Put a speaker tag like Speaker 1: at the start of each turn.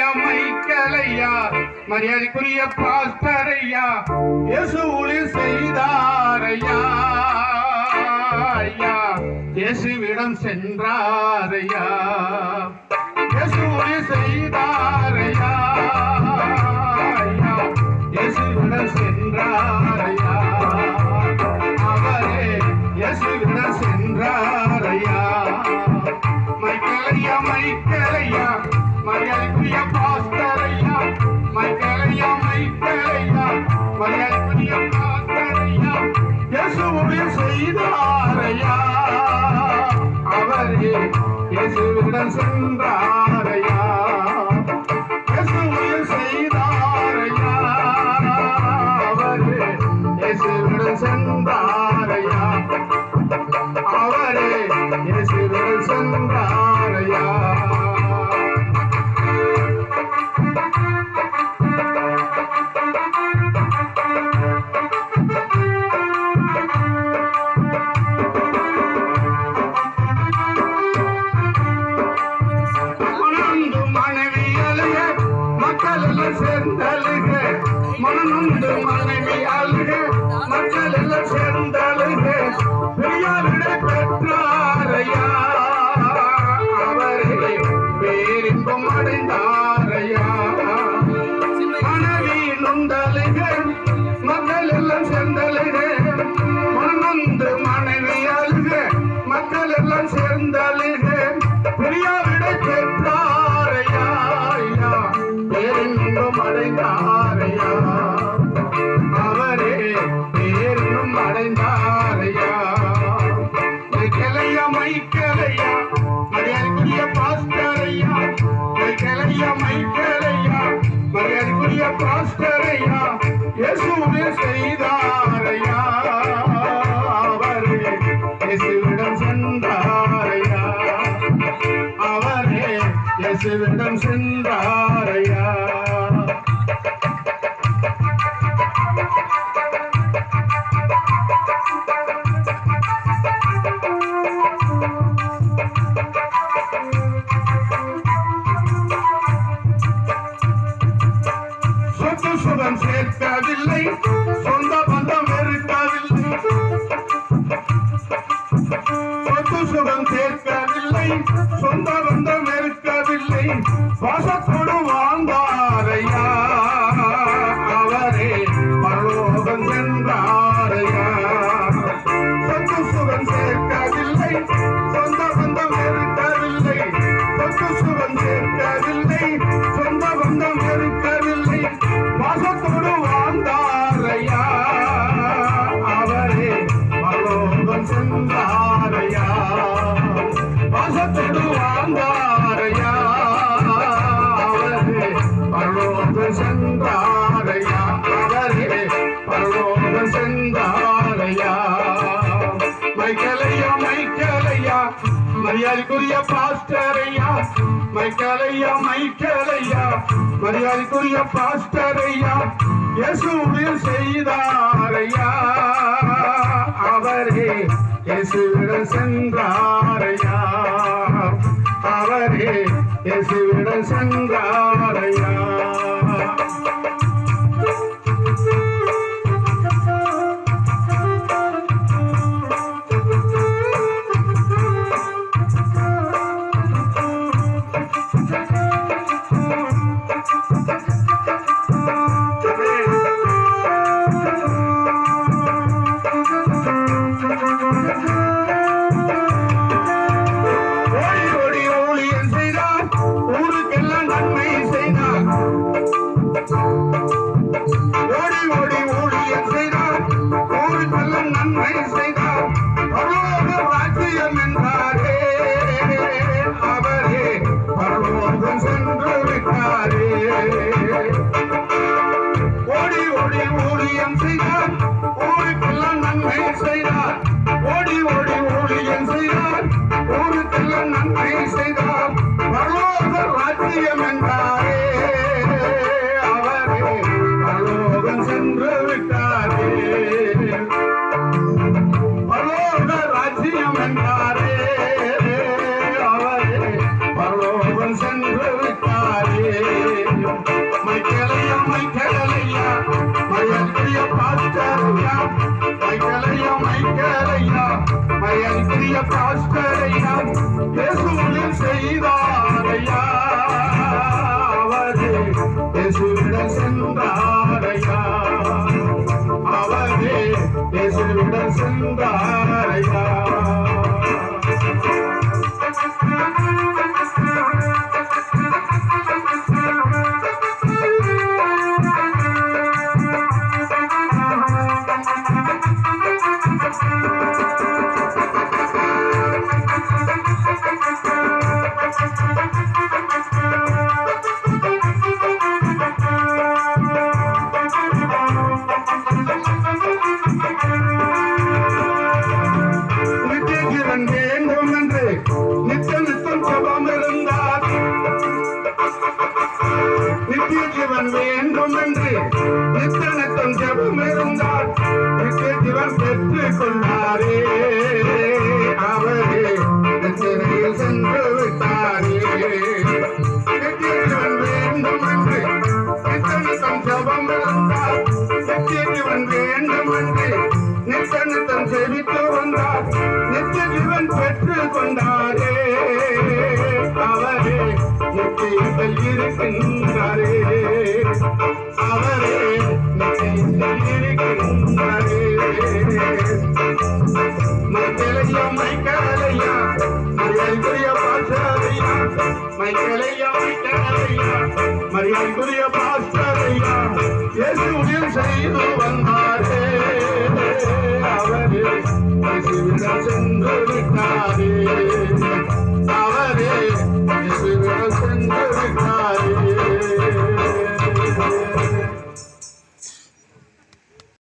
Speaker 1: மைக்கேலையா மைக்கேலையா மரியாதைக்குரிய பாஸ்டர் ஐயா இயேசு ஊழியம் செய்தாரையா ஐயா இயேசுவிடம் சென்றாரையா இயேசு ஊழியம் செய்தாரையா ஐயா இயேசுவிடம் சென்றாரையா அவரே இயேசுவிடம் சென்றாரையா மைக்கேலையா மைக்கேலையா மரியாதைக்குரிய பாஸ்டர் ஐயா மைக்கேலையா மைக்கேலையா மரியாதைக்குரிய பாஸ்டர் ஐயா இயேசு ஊழியம் செய்தாரையா அவரே இயேசுவிடம் சென்றாரையா இயேசு ஊழியம் செய்தாரையா அவரே இயேசுவிடம் சென்றாரையா அவரே இயேசுவிடம் சென்றாரையா மனநொந்து மனைவி அழுக மக்கள் எல்லாம் சேர்ந்தழுக பெரியாரிடை பெற்றாரையா அவரே பேரின்பம் அடைந்தாரையா மனைவி நொந்தழுக மக்கள் எல்லாம் சேர்ந்தழுக மனநொந்து மனைவி அழுக மக்கள் எல்லாம் சேர்ந்தழுக பெரியாரிடை பெற்றாரையா பேரின்பம் அடைந்தாரையா அவரே பேரினும் அடைந்தாரையா மைக்கேலையா மைக்கேலையா மரியாதைக்குரிய பாஸ்டர் ஐயா மைக்கேலையா மைக்கேலையா மரியாதைக்குரிய பாஸ்டர் ஐயா இயேசு ஊழியம் செய்தாரையா அவரே இயேசுவிடம் சென்றாரையா அவரே இயேசுவிடம் சென்றாரையா சுகம் சேர்க்கவில்லை சொந்த பந்தம் வெறுக்கவில்லை சொத்து சுகம் சேர்க்கவில்லை சொந்த பந்தம் வெறுக்கவில்லை வாசத்தோடு வாழ்ந்தாரையா அவரே பரலோகம் சென்றாரையா சொத்து சுகம் சேர்க்கவில்லை சொந்த பந்தம் வெறுக்கவில்லை சொத்து சுகம் சேர்க்கவில்லை சொந்த பந்தம் வெறுக்கவில்லை வாசத்தோடு வாழ்ந்தாரையா அவரே பரலோகம் சென்றாரையா வாசத்தோடு வாழ்ந்தாரையா அவரே பரலோகம் சென்றாரையா அவரே பரலோகம் சென்றாரையா மைக்கேலையா மைக்கேலையா மரியாதைக்குரிய பாஸ்டர் ஐயா மைக்கேலையா மைக்கேலையா மரியாதைக்குரிய பாஸ்டர் ஐயா இயேசு ஊழியம் செய்தாரையா அவரே இயேசுவிடம் சென்றாரையா அவரே இயேசுவிடம் சென்றாரையா அவரே பரலோகம் சென்று விட்டாரே மைக்கேலையா மைக்கேலையா மரியாதைக்குரிய பாஸ்டரையா மைக்கேலையா மைக்கேலையா மரியாதைக்குரிய பாஸ்டரையா இயேசுவில் செய்தாரையா அவரே இயேசுவிடம் சென்றாரையா அவரே இயேசுவிடம் சென்றாரையா வேண்டும் என்று நித்தனத்தம் ஜெபம் இருந்தால் நித்திய ஜீவன் பெற்றுக் கொள்ளாரே அவரே நித்திரையில் சென்று விட்டாரே நித்திய ஜீவன் வேண்டும் என்று நித்தனத்தம் ஜெபம் இருந்தால் நித்திய ஜீவன் வேண்டும் என்று நித்தனத்தம் செவித்து வந்தால் நித்திய ஜீவன் பெற்றுக் கொண்டாரே அவரே நித்தியத்தில் இருக்கின்றாரே அவரே நித்தியத்தில் இருக்கின்றாரே மைக்கேலையா மைக்கேலையா மரியாதைக்குரிய பாஸ்டரையா மைக்கேலையா மைக்கேலையா மரியாதைக்குரிய பாஸ்டரையா இயேசுவில் செய்து வந்தாரே அவரே இயேசுவிடம் சென்று விட்டாரே